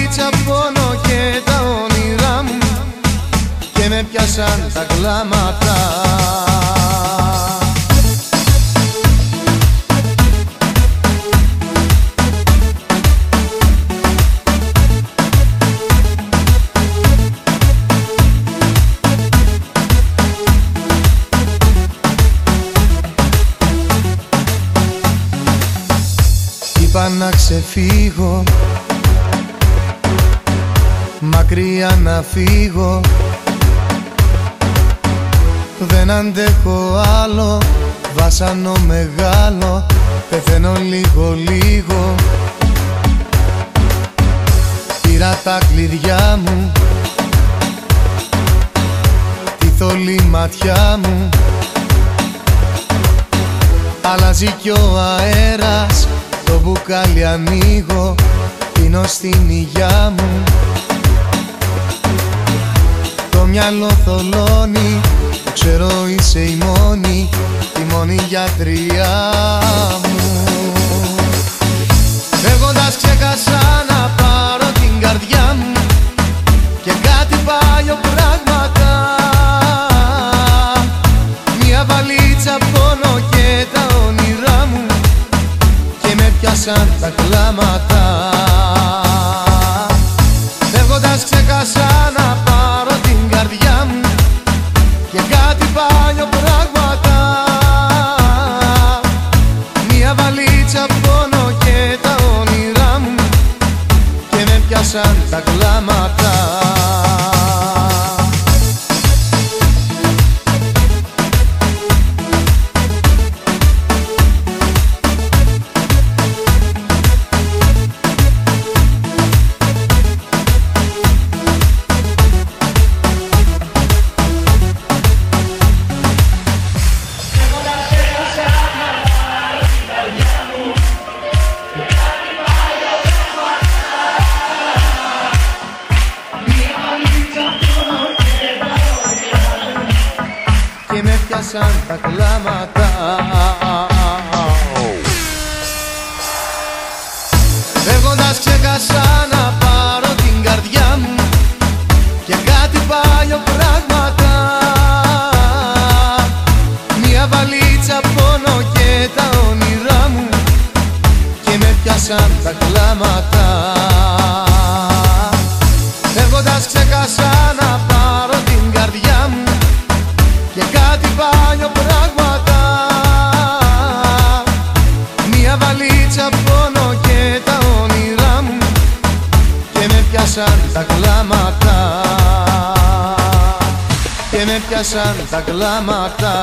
βαλίτσα πόνο και τα όνειρά μου και με πιάσαν τα κλάματα. Είπα να ξεφύγω, μακριά να φύγω, δεν αντέχω άλλο, βάσανο μεγάλο, πεθαίνω λίγο λίγο. Πήρα τα κλειδιά μου, τη θολή ματιά μου, αλλάζει κι ο αέρας, το μπουκάλι ανοίγω, πίνω στην υγειά μου. Το μυαλό θολώνει, το ξέρω είσαι η μόνη γιατριά μου. Φεύγοντας ξέχασα να πάρω την καρδιά μου και κάτι παλιό πράγματα, μια βαλίτσα πόνο και τα όνειρά μου και με πιάσαν τα κλάματα. Φεύγοντας ξέχασα να πάρω την καρδιά μου και κάτι παλιό πράγματα, μια βαλίτσα πόνο και τα όνειρά μου και με πιάσαν τα κλάματα. Και με πιάσαν τα κλάματα. Φεύγοντας ξέχασα να πάρω την καρδιά μου και κάτι παλιό πράγματα, μια βαλίτσα πόνο και τα όνειρά μου και με πιάσαν τα κλάματα. Φεύγοντας ξέχασα να πάρω την καρδιά μου και κάτι παλιό πράγματα, μια βαλίτσα πόνο και τα όνειρά μου και με πιάσαν τα κλάματα, και με πιάσαν τα κλάματα.